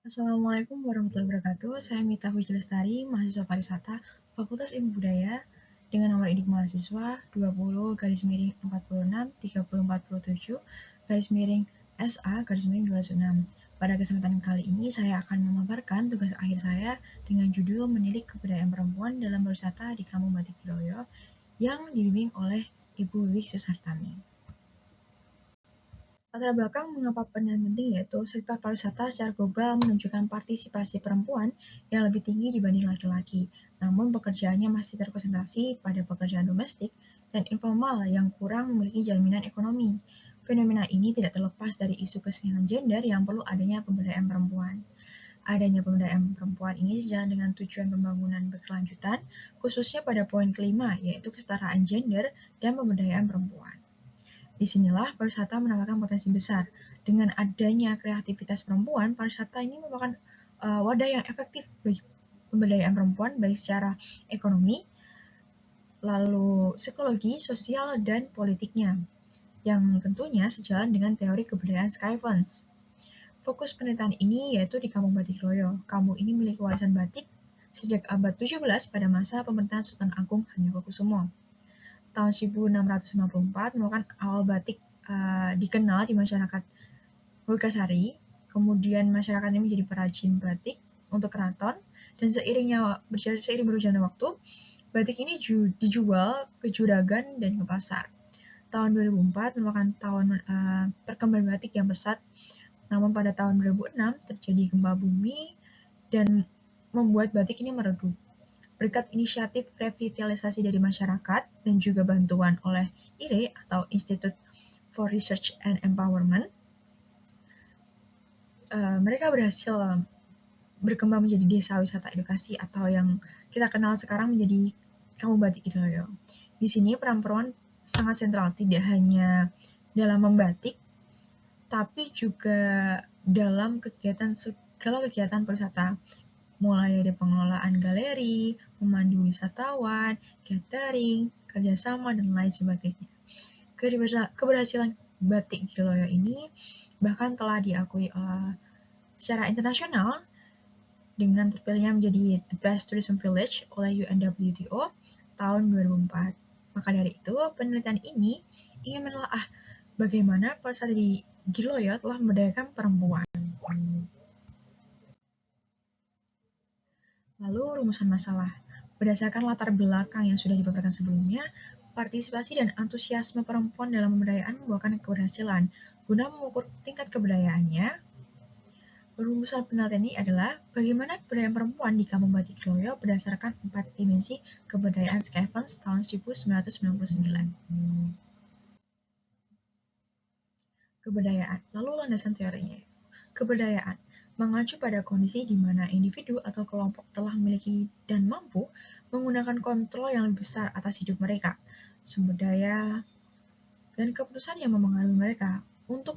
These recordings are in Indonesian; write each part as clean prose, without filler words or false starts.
Assalamualaikum warahmatullahi wabarakatuh. Saya Mita Puji Lestari, mahasiswa pariwisata, Fakultas Ilmu Budaya, dengan nomor induk mahasiswa 20-46-3047 SA 206. Pada kesempatan kali ini saya akan memaparkan tugas akhir saya dengan judul Menilik Kebudayaan Perempuan dalam Berwisata di Kampung Batik Kiloyo yang dibimbing oleh Ibu Wiwik Susartami. Latar belakang mengapa penilaian penting yaitu sektor pariwisata secara global menunjukkan partisipasi perempuan yang lebih tinggi dibanding laki-laki, namun pekerjaannya masih terkonsentrasi pada pekerjaan domestik dan informal yang kurang memiliki jaminan ekonomi. Fenomena ini tidak terlepas dari isu kesenjangan gender yang perlu adanya pemberdayaan perempuan. Adanya pemberdayaan perempuan ini sejalan dengan tujuan pembangunan berkelanjutan, khususnya pada poin kelima, yaitu kesetaraan gender dan pemberdayaan perempuan. Disinilah pariwisata menawarkan potensi besar. Dengan adanya kreativitas perempuan, pariwisata ini merupakan wadah yang efektif bagi pemberdayaan perempuan baik secara ekonomi, lalu psikologi, sosial, dan politiknya, yang tentunya sejalan dengan teori kebudayaan Skyvans. Fokus penelitian ini yaitu di Kampung Batik Loyo. Kampung ini memiliki warisan batik sejak abad 17 pada masa pemerintahan Sultan Agung Hamengkubuwono. Tahun 1654 merupakan awal batik dikenal di masyarakat Hulkasari. Kemudian masyarakat ini menjadi perajin batik untuk keraton, dan seiring berjalannya waktu, batik ini dijual ke juragan dan ke pasar. Tahun 2004 merupakan tahun perkembangan batik yang pesat, namun pada tahun 2006 terjadi gempa bumi dan membuat batik ini meredup. Berkat inisiatif revitalisasi dari masyarakat dan juga bantuan oleh IRE atau Institute for Research and Empowerment, mereka berhasil berkembang menjadi desa wisata edukasi atau yang kita kenal sekarang menjadi Kampung Batik Kiloyo. Di sini peran perempuan sangat sentral, tidak hanya dalam membatik, tapi juga dalam segala kegiatan pariwisata, mulai dari pengelolaan galeri, memandu wisatawan, catering, kerjasama, dan lain sebagainya. Keberhasilan batik Kiloyo ini bahkan telah diakui secara internasional dengan terpilihnya menjadi The Best Tourism Village oleh UNWTO tahun 2004. Maka dari itu, penelitian ini ingin menelaah bagaimana pariwisata di Kiloyo telah memberdayakan perempuan. Lalu rumusan masalah. Berdasarkan latar belakang yang sudah dipaparkan sebelumnya, partisipasi dan antusiasme perempuan dalam pemberdayaan membuahkan keberhasilan. Guna mengukur tingkat keberdayaannya, rumusan penelitian ini adalah bagaimana keberdayaan perempuan di Kampung Batik Kiloyo berdasarkan 4 dimensi keberdayaan Skyvans tahun 1999. Keberdayaan, lalu landasan teorinya. Keberdayaan mengacu pada kondisi di mana individu atau kelompok telah memiliki dan mampu menggunakan kontrol yang lebih besar atas hidup mereka, sumber daya, dan keputusan yang mempengaruhi mereka. Untuk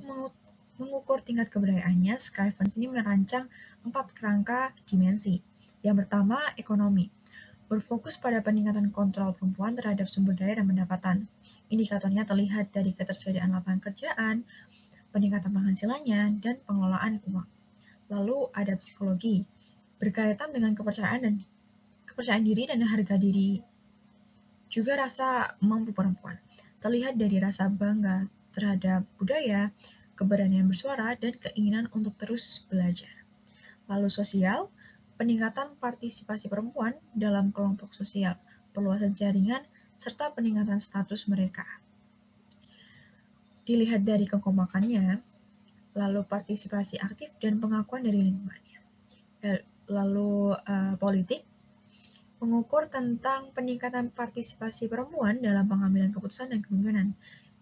mengukur tingkat keberdayaannya, Skyvans ini merancang 4 kerangka dimensi. Yang pertama, ekonomi. Berfokus pada peningkatan kontrol perempuan terhadap sumber daya dan pendapatan. Indikatornya terlihat dari ketersediaan lapangan kerjaan, peningkatan penghasilannya, dan pengelolaan uang. Lalu ada psikologi, berkaitan dengan kepercayaan diri dan harga diri. Juga rasa mampu perempuan, terlihat dari rasa bangga terhadap budaya, keberanian bersuara, dan keinginan untuk terus belajar. Lalu sosial, peningkatan partisipasi perempuan dalam kelompok sosial, perluasan jaringan, serta peningkatan status mereka. Dilihat dari kekompakannya, lalu partisipasi aktif dan pengakuan dari lingkungannya. Lalu politik, mengukur tentang peningkatan partisipasi perempuan dalam pengambilan keputusan dan kepemimpinan.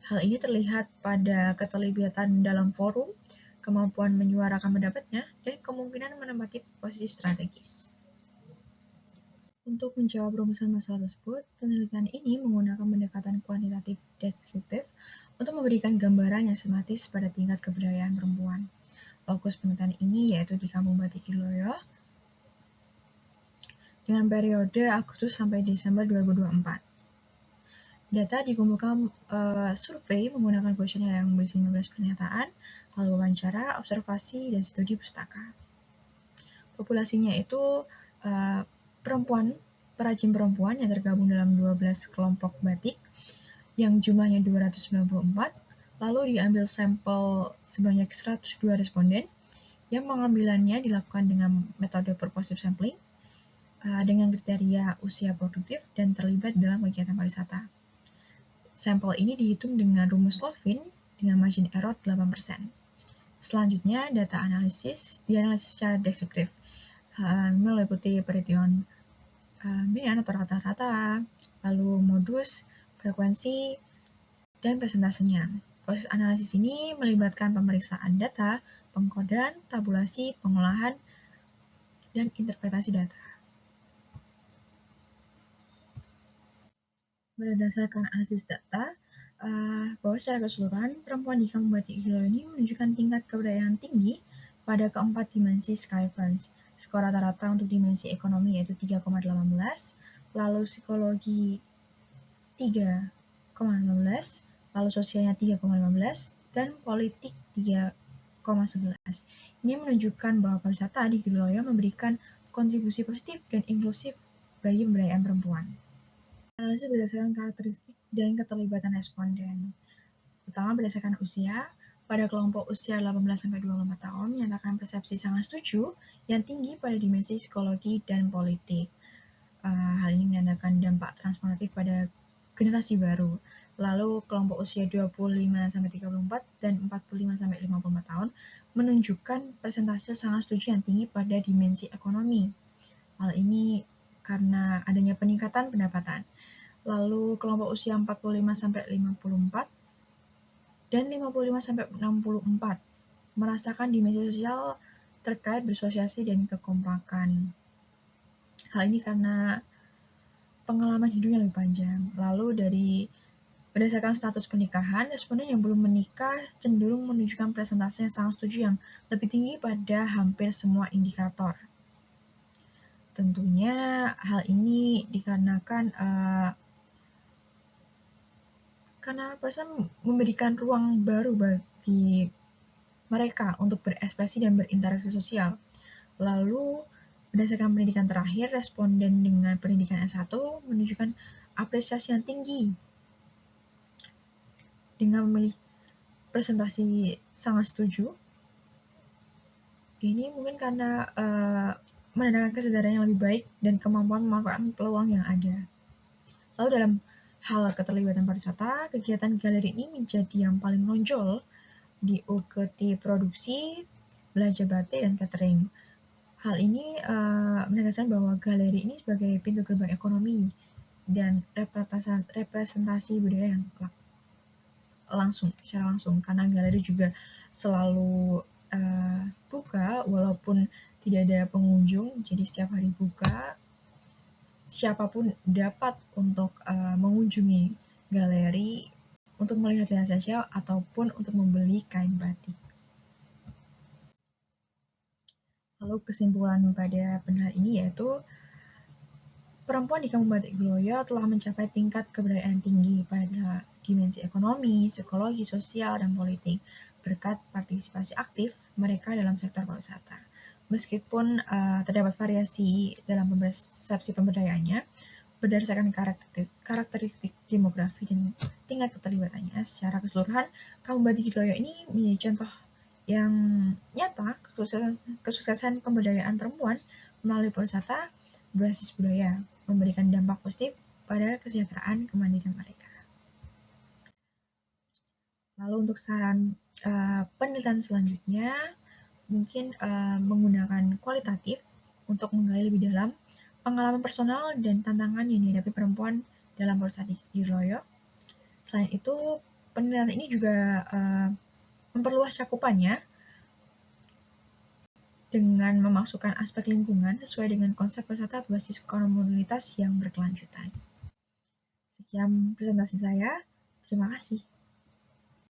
Hal ini terlihat pada keterlibatan dalam forum, kemampuan menyuarakan pendapatnya, dan kemungkinan menempati posisi strategis. Untuk menjawab rumusan masalah tersebut, penelitian ini menggunakan pendekatan kuantitatif deskriptif untuk memberikan gambaran yang sistematis pada tingkat keberdayaan perempuan. Fokus penelitian ini yaitu di Kampung Batik Kiloyo dengan periode Agustus sampai Desember 2024. Data dikumpulkan survei menggunakan kuesioner yang berisi 15 pernyataan, lalu wawancara, observasi, dan studi pustaka. Populasinya itu perajin perempuan yang tergabung dalam 12 kelompok batik yang jumlahnya 294, lalu diambil sampel sebanyak 102 responden yang pengambilannya dilakukan dengan metode purposive sampling dengan kriteria usia produktif dan terlibat dalam kegiatan pariwisata. Sampel ini dihitung dengan rumus Lovin dengan margin error 8%. Selanjutnya, data analisis dianalisis secara deskriptif, meliputi perhitungan median atau rata-rata, lalu modus, frekuensi, dan persentasenya. Proses analisis ini melibatkan pemeriksaan data, pengkodean, tabulasi, pengolahan, dan interpretasi data. Berdasarkan analisis data, bahwa secara keseluruhan, perempuan di Kampung Batik Giloyo ini menunjukkan tingkat keberdayaan tinggi pada keempat dimensi Skyfans. Skor rata-rata untuk dimensi ekonomi yaitu 3,18, lalu psikologi 3,15, lalu sosialnya 3,15, dan politik 3,11. Ini menunjukkan bahwa pariwisata di Giloyo memberikan kontribusi positif dan inklusif bagi pemberdayaan perempuan. Analisis berdasarkan karakteristik dan keterlibatan responden. Pertama, berdasarkan usia. Pada kelompok usia 18-24 tahun menyatakan persepsi sangat setuju yang tinggi pada dimensi psikologi dan politik. Hal ini menandakan dampak transformatif pada generasi baru. Lalu kelompok usia 25-34 dan 45-54 tahun menunjukkan persentase sangat setuju yang tinggi pada dimensi ekonomi. Hal ini karena adanya peningkatan pendapatan. Lalu kelompok usia 45-54 dan 55-64 merasakan dimensi sosial terkait bersosialisasi dan kekompakan. Hal ini karena pengalaman hidupnya lebih panjang. Lalu berdasarkan status pernikahan, responden yang belum menikah cenderung menunjukkan persentase yang sangat setuju yang lebih tinggi pada hampir semua indikator. Tentunya hal ini dikarenakan karena pasangan memberikan ruang baru bagi mereka untuk berekspresi dan berinteraksi sosial. Lalu, berdasarkan pendidikan terakhir, responden dengan pendidikan S1 menunjukkan apresiasi yang tinggi dengan memilih presentasi sangat setuju. Ini mungkin karena menandakan kesadaran yang lebih baik dan kemampuan memanfaatkan peluang yang ada. Lalu dalam hal keterlibatan pariwisata, kegiatan galeri ini menjadi yang paling menonjol di UKT produksi, belanja batik, dan catering. Hal ini menegaskan bahwa galeri ini sebagai pintu gerbang ekonomi dan representasi budaya yang secara langsung, karena galeri juga selalu buka walaupun tidak ada pengunjung, jadi setiap hari buka. Siapapun dapat untuk mengunjungi galeri untuk melihat saja ataupun untuk membeli kain batik. Lalu kesimpulan pada penelitian ini yaitu perempuan di Kampung Batik Giloyo telah mencapai tingkat keberdayaan tinggi pada dimensi ekonomi, psikologi, sosial, dan politik berkat partisipasi aktif mereka dalam sektor pariwisata. Meskipun terdapat variasi dalam persepsi pemberdayaannya, berdasarkan karakteristik demografi dan tingkat keterlibatannya, secara keseluruhan, Kampung Batik Giloyo ini menjadi contoh yang nyata kesuksesan pemberdayaan perempuan melalui pariwisata berbasis budaya, memberikan dampak positif pada kesejahteraan kemandirian mereka. Lalu untuk saran penelitian selanjutnya, mungkin menggunakan kualitatif untuk menggali lebih dalam pengalaman personal dan tantangan yang dihadapi perempuan dalam pariwisata di Giloyo. Selain itu, penelitian ini juga memperluas cakupannya dengan memasukkan aspek lingkungan sesuai dengan konsep pariwisata berbasis komunitas yang berkelanjutan. Sekian presentasi saya. Terima kasih.